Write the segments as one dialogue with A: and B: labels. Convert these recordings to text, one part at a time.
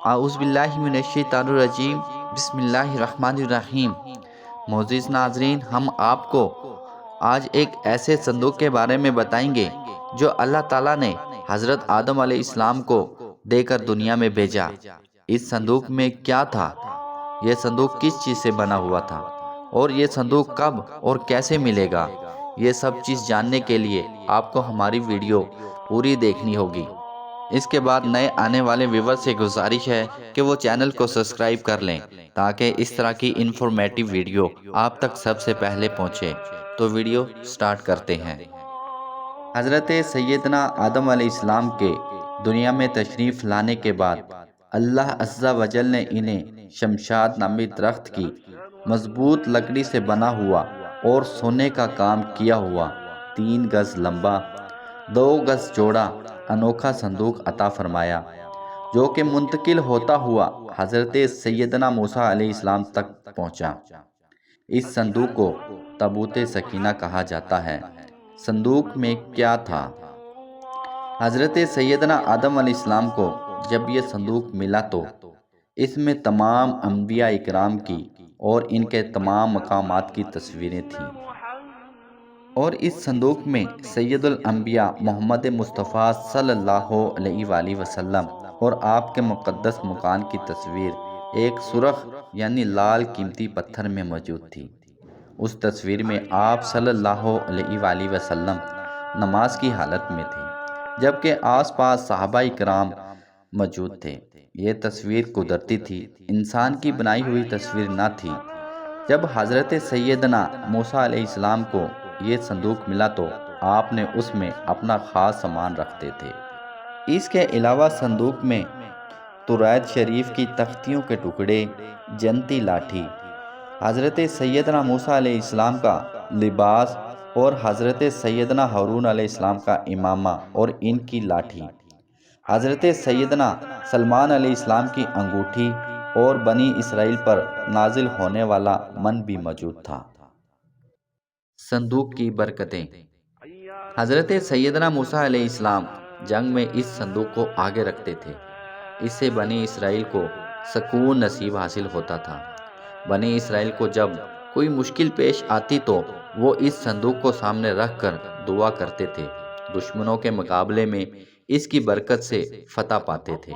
A: اعوذ باللہ من الشیطان الرجیم، بسم اللہ الرحمن الرحیم۔ معزز ناظرین، ہم آپ کو آج ایک ایسے صندوق کے بارے میں بتائیں گے جو اللہ تعالیٰ نے حضرت آدم علیہ السلام کو دے کر دنیا میں بھیجا۔ اس صندوق میں کیا تھا؟ یہ صندوق کس چیز سے بنا ہوا تھا؟ اور یہ صندوق کب اور کیسے ملے گا؟ یہ سب چیز جاننے کے لیے آپ کو ہماری ویڈیو پوری دیکھنی ہوگی۔ اس کے بعد نئے آنے والے ویور سے گزارش ہے کہ وہ چینل کو سبسکرائب کر لیں تاکہ اس طرح کی انفارمیٹیو ویڈیو آپ تک سب سے پہلے پہنچے۔ تو ویڈیو سٹارٹ کرتے ہیں۔ حضرت سیدنا آدم علیہ السلام کے دنیا میں تشریف لانے کے بعد اللہ عز و جل نے انہیں شمشاد نامی درخت کی مضبوط لکڑی سے بنا ہوا اور سونے کا کام کیا ہوا 3 گز لمبا 2 گز چوڑا انوکھا صندوق عطا فرمایا، جو کہ منتقل ہوتا ہوا حضرت سیدنا موسیٰ علیہ السلام تک پہنچا۔ اس صندوق کو تابوت سکینہ کہا جاتا ہے۔ صندوق میں کیا تھا؟ حضرت سیدنا آدم علیہ السلام کو جب یہ صندوق ملا تو اس میں تمام انبیاء اکرام کی اور ان کے تمام مقامات کی تصویریں تھیں، اور اس صندوق میں سید الانبیاء محمد مصطفیٰ صلی اللہ علیہ وآلہ وسلم اور آپ کے مقدس مکان کی تصویر ایک سرخ یعنی لال قیمتی پتھر میں موجود تھی۔ اس تصویر میں آپ صلی اللہ علیہ وآلہ وسلم نماز کی حالت میں تھے، جبکہ آس پاس صحابہ کرام موجود تھے۔ یہ تصویر قدرتی تھی، انسان کی بنائی ہوئی تصویر نہ تھی۔ جب حضرت سیدنا موسیٰ علیہ السلام کو یہ صندوق ملا تو آپ نے اس میں اپنا خاص سامان رکھتے تھے۔ اس کے علاوہ صندوق میں توریت شریف کی تختیوں کے ٹکڑے، جنتی لاٹھی، حضرت سیدنا موسیٰ علیہ السلام کا لباس اور حضرت سیدنا ہارون علیہ السلام کا امامہ اور ان کی لاٹھی، حضرت سیدنا سلیمان علیہ السلام کی انگوٹھی اور بنی اسرائیل پر نازل ہونے والا من بھی موجود تھا۔ صندوق کی برکتیں۔ حضرت سیدنا موسیٰ علیہ السلام جنگ میں اس صندوق کو آگے رکھتے تھے۔ اس سے بنی اسرائیل کو سکون نصیب حاصل ہوتا تھا۔ بنی اسرائیل کو جب کوئی مشکل پیش آتی تو وہ اس صندوق کو سامنے رکھ کر دعا کرتے تھے۔ دشمنوں کے مقابلے میں اس کی برکت سے فتح پاتے تھے۔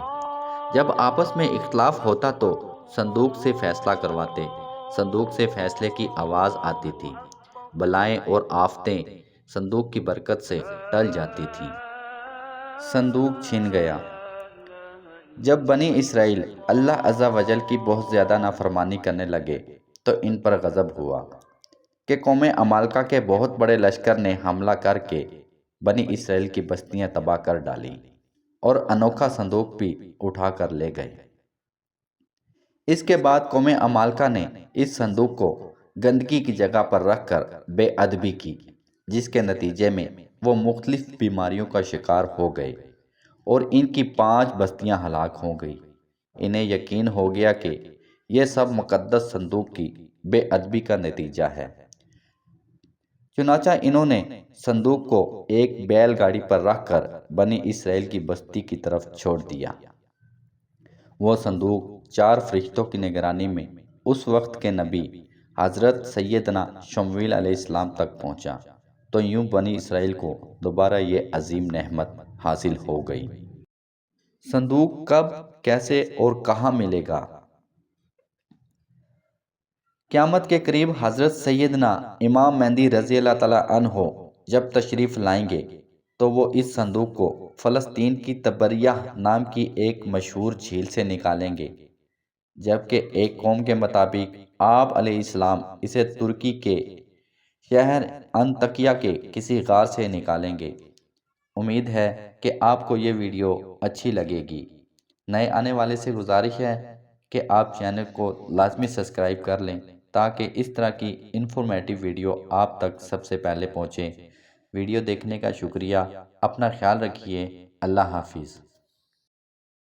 A: جب آپس میں اختلاف ہوتا تو صندوق سے فیصلہ کرواتے۔ صندوق سے فیصلے کی آواز آتی تھی۔ بلائیں اور آفتیں صندوق کی برکت سے ٹل جاتی تھیں۔ صندوق چھن گیا۔ جب بنی اسرائیل اللہ عز و جل کی بہت زیادہ نافرمانی کرنے لگے تو ان پر غضب ہوا کہ قوم عمالقہ کے بہت بڑے لشکر نے حملہ کر کے بنی اسرائیل کی بستیاں تباہ کر ڈالیں اور انوکھا صندوق بھی اٹھا کر لے گئے۔ اس کے بعد قوم عمالقہ نے اس صندوق کو گندگی کی جگہ پر رکھ کر بے ادبی کی، جس کے نتیجے میں وہ مختلف بیماریوں کا شکار ہو گئے اور ان کی 5 بستیاں ہلاک ہو گئی۔ انہیں یقین ہو گیا کہ یہ سب مقدس صندوق کی بے ادبی کا نتیجہ ہے۔ چنانچہ انہوں نے صندوق کو ایک بیل گاڑی پر رکھ کر بنی اسرائیل کی بستی کی طرف چھوڑ دیا۔ وہ صندوق 4 فرشتوں کی نگرانی میں اس وقت کے نبی حضرت سیدنا شمویل علیہ السلام تک پہنچا، تو یوں بنی اسرائیل کو دوبارہ یہ عظیم نعمت حاصل ہو گئی۔ صندوق کب، کیسے اور کہاں ملے گا؟ قیامت کے قریب حضرت سیدنا امام مہدی رضی اللہ تعالیٰ عنہ جب تشریف لائیں گے تو وہ اس صندوق کو فلسطین کی طبریہ نام کی ایک مشہور جھیل سے نکالیں گے، جبکہ ایک قوم کے مطابق آپ علیہ السلام اسے ترکی کے شہر انطاکیہ کے کسی غار سے نکالیں گے۔ امید ہے کہ آپ کو یہ ویڈیو اچھی لگے گی۔ نئے آنے والے سے گزارش ہے کہ آپ چینل کو لازمی سبسکرائب کر لیں تاکہ اس طرح کی انفارمیٹیو ویڈیو آپ تک سب سے پہلے پہنچے۔ ویڈیو دیکھنے کا شکریہ۔ اپنا خیال رکھیے۔ اللہ حافظ۔